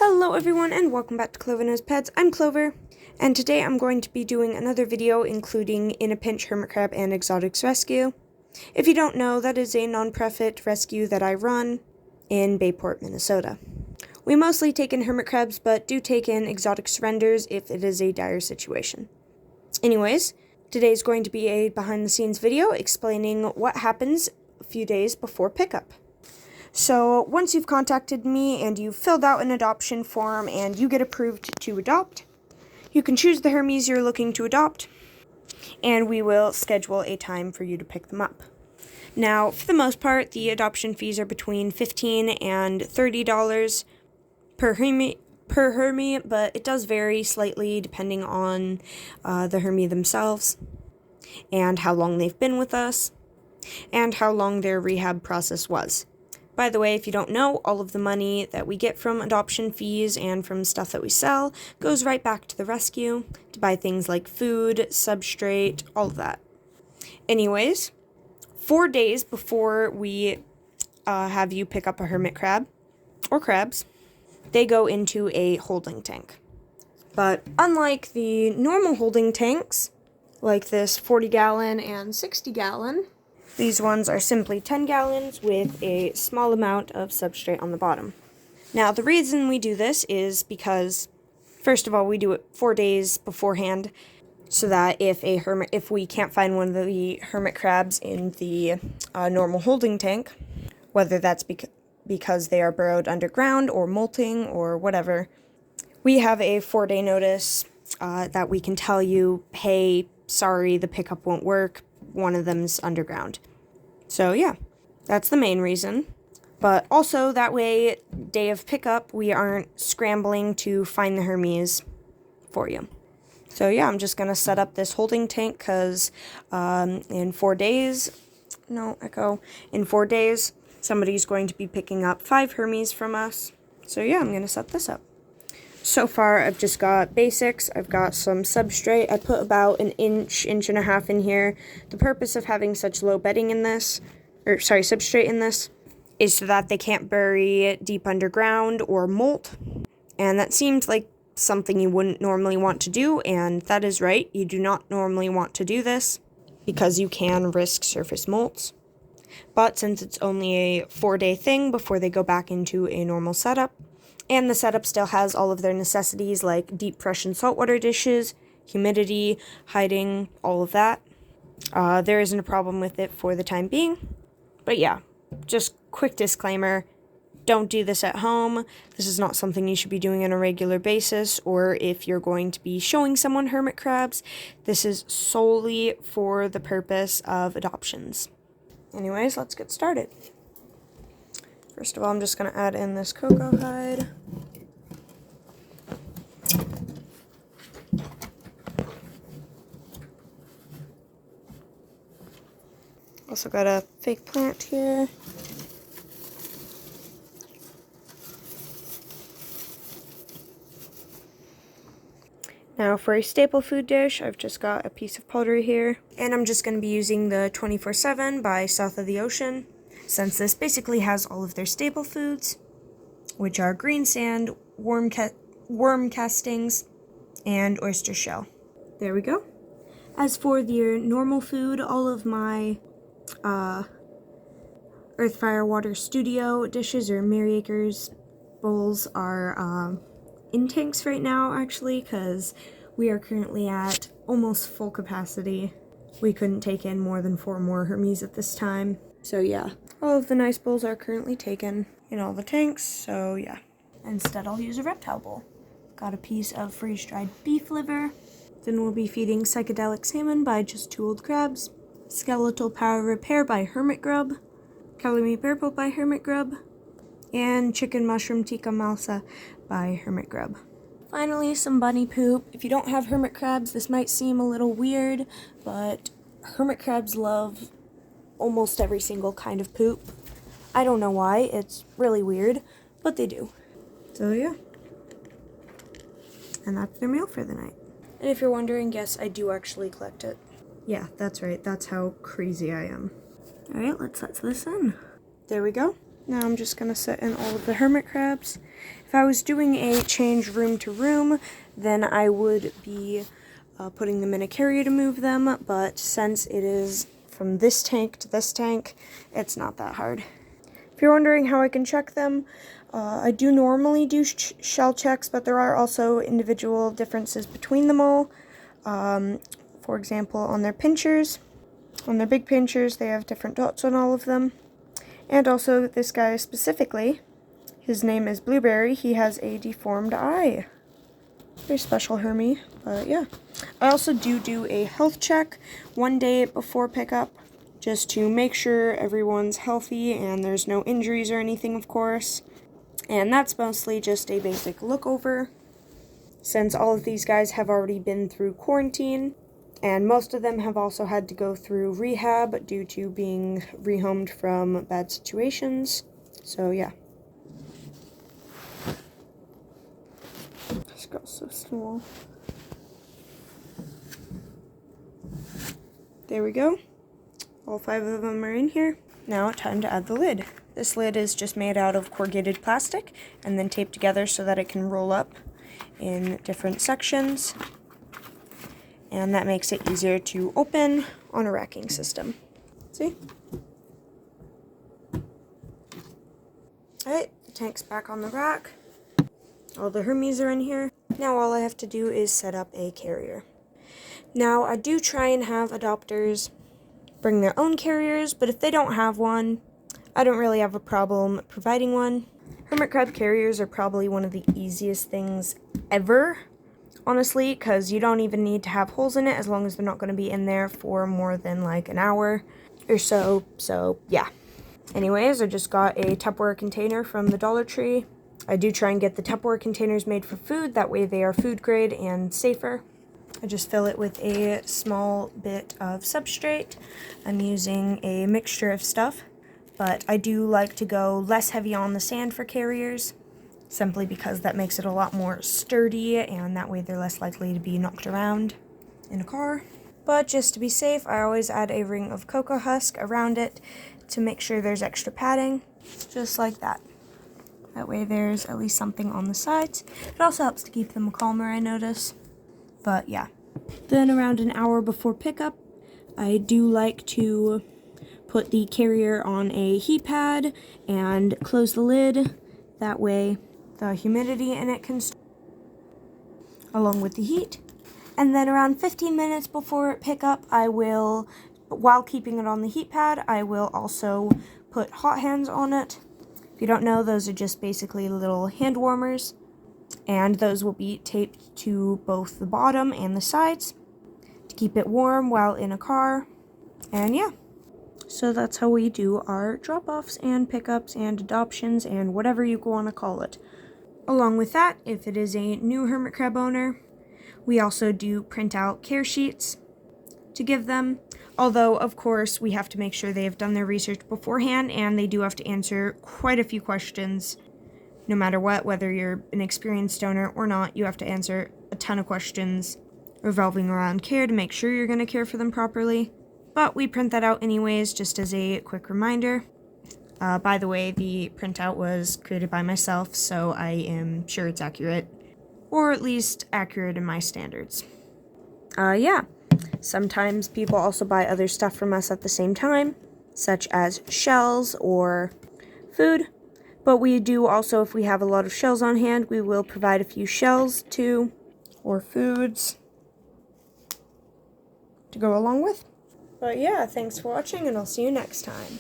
Hello everyone and welcome back to Clover Knows Pets. I'm Clover, and today I'm going to be doing another video including In a Pinch Hermit Crab and Exotics Rescue. If you don't know, that is a non-profit rescue that I run in Bayport, Minnesota. We mostly take in hermit crabs, but do take in exotic surrenders if it is a dire situation. Anyways, today is going to be a behind-the-scenes video explaining what happens a few days before pickup. So, once you've contacted me and you've filled out an adoption form and you get approved to adopt, you can choose the Hermes you're looking to adopt, and we will schedule a time for you to pick them up. Now, for the most part, the adoption fees are between $15 and $30 per Hermie, but it does vary slightly depending on the Hermie themselves, and how long they've been with us, and how long their rehab process was. By the way, if you don't know, all of the money that we get from adoption fees and from stuff that we sell goes right back to the rescue to buy things like food, substrate, all of that. Anyways, 4 days before we have you pick up a hermit crab, or crabs, they go into a holding tank. But unlike the normal holding tanks, like this 40-gallon and 60-gallon, these ones are simply 10 gallons with a small amount of substrate on the bottom. Now, the reason we do this is because, first of all, we do it 4 days beforehand, so that if we can't find one of the hermit crabs in the normal holding tank, whether that's because they are burrowed underground or molting or whatever, we have a 4-day notice that we can tell you, hey, sorry, the pickup won't work. One of them's underground. So yeah, that's the main reason. But also, that way, day of pickup, we aren't scrambling to find the Hermes for you. So yeah, I'm just going to set up this holding tank because in 4 days, somebody's going to be picking up 5 Hermes from us. So yeah, I'm going to set this up. So far, I've just got basics. I've got some substrate. I put about an inch and a half in here. The purpose of having such low bedding in this, substrate in this, is so that they can't bury deep underground or molt. And that seems like something you wouldn't normally want to do, and that is right. You do not normally want to do this because you can risk surface molts. But since it's only a 4-day thing before they go back into a normal setup, and the setup still has all of their necessities like deep fresh and saltwater dishes, humidity, hiding, all of that. There isn't a problem with it for the time being. But yeah, just quick disclaimer, don't do this at home. This is not something you should be doing on a regular basis, or if you're going to be showing someone hermit crabs. This is solely for the purpose of adoptions. Anyways, let's get started. First of all, I'm just going to add in this cocoa hide. Also got a fake plant here. Now for a staple food dish, I've just got a piece of poultry here. And I'm just going to be using the 24/7 by South of the Ocean, since this basically has all of their staple foods, which are green sand, worm castings, and oyster shell. There we go. As for the normal food, all of my Earth, Fire, Water Studio dishes, or Mary Acres bowls, are in tanks right now, actually, because we are currently at almost full capacity. We couldn't take in more than 4 more Hermes at this time. So yeah, all of the nice bowls are currently taken in all the tanks, so yeah. Instead, I'll use a reptile bowl. Got a piece of freeze-dried beef liver. Then we'll be feeding Psychedelic Salmon by Just 2 Old Crabs, Skeletal Power Repair by Hermit Grub, Color Me Purple by Hermit Grub, and Chicken Mushroom Tikka Malsa by Hermit Grub. Finally, some bunny poop. If you don't have hermit crabs, this might seem a little weird, but hermit crabs love almost every single kind of poop. I don't know why, it's really weird, but they do. So yeah. And that's their meal for the night. And if you're wondering, yes, I do actually collect it. Yeah, that's right, that's how crazy I am. Alright, let's let this in. There we go. Now I'm just going to set in all of the hermit crabs. If I was doing a change room to room, then I would be putting them in a carrier to move them, but since it is from this tank to this tank, it's not that hard. If you're wondering how I can check them, I do normally do shell checks, but there are also individual differences between them all. For example, on their pinchers, on their big pinchers, they have different dots on all of them. And also, this guy specifically, his name is Blueberry, he has a deformed eye. Very special Hermie, but yeah. I also do a health check one day before pickup, just to make sure everyone's healthy and there's no injuries or anything, of course. And that's mostly just a basic look over, since all of these guys have already been through quarantine, and most of them have also had to go through rehab due to being rehomed from bad situations. So yeah. This girl's so small. There we go. All 5 of them are in here. Now time to add the lid. This lid is just made out of corrugated plastic and then taped together so that it can roll up in different sections. And that makes it easier to open on a racking system. See? Alright, the tank's back on the rack. All the Hermes are in here. Now all I have to do is set up a carrier. Now I do try and have adopters bring their own carriers, but if they don't have one, I don't really have a problem providing one. Hermit crab carriers are probably one of the easiest things ever, honestly, because you don't even need to have holes in it as long as they're not going to be in there for more than like an hour or so. So yeah. Anyways, I just got a Tupperware container from the Dollar Tree. I do try and get the Tupperware containers made for food, that way they are food grade and safer. I just fill it with a small bit of substrate. I'm using a mixture of stuff, but I do like to go less heavy on the sand for carriers, simply because that makes it a lot more sturdy, and that way they're less likely to be knocked around in a car. But just to be safe, I always add a ring of cocoa husk around it to make sure there's extra padding, just like that. That way there's at least something on the sides. It also helps to keep them calmer, I notice. But yeah. Then around an hour before pickup, I do like to put the carrier on a heat pad and close the lid. That way the humidity in it can along with the heat. And then around 15 minutes before pickup, I will, while keeping it on the heat pad, I will also put hot hands on it. If you don't know, those are just basically little hand warmers, and those will be taped to both the bottom and the sides to keep it warm while in a car. And yeah, so that's how we do our drop-offs and pickups and adoptions and whatever you want to call it. Along with that, if it is a new hermit crab owner, we also do print out care sheets to give them. Although, of course, we have to make sure they have done their research beforehand, and they do have to answer quite a few questions. No matter what, whether you're an experienced owner or not, you have to answer a ton of questions revolving around care to make sure you're going to care for them properly. But we print that out anyways, just as a quick reminder. By the way, the printout was created by myself, so I am sure it's accurate. Or at least accurate in my standards. Yeah. Sometimes people also buy other stuff from us at the same time, such as shells or food. But we do also, if we have a lot of shells on hand, we will provide a few shells too, or foods to go along with. But yeah, thanks for watching, and I'll see you next time.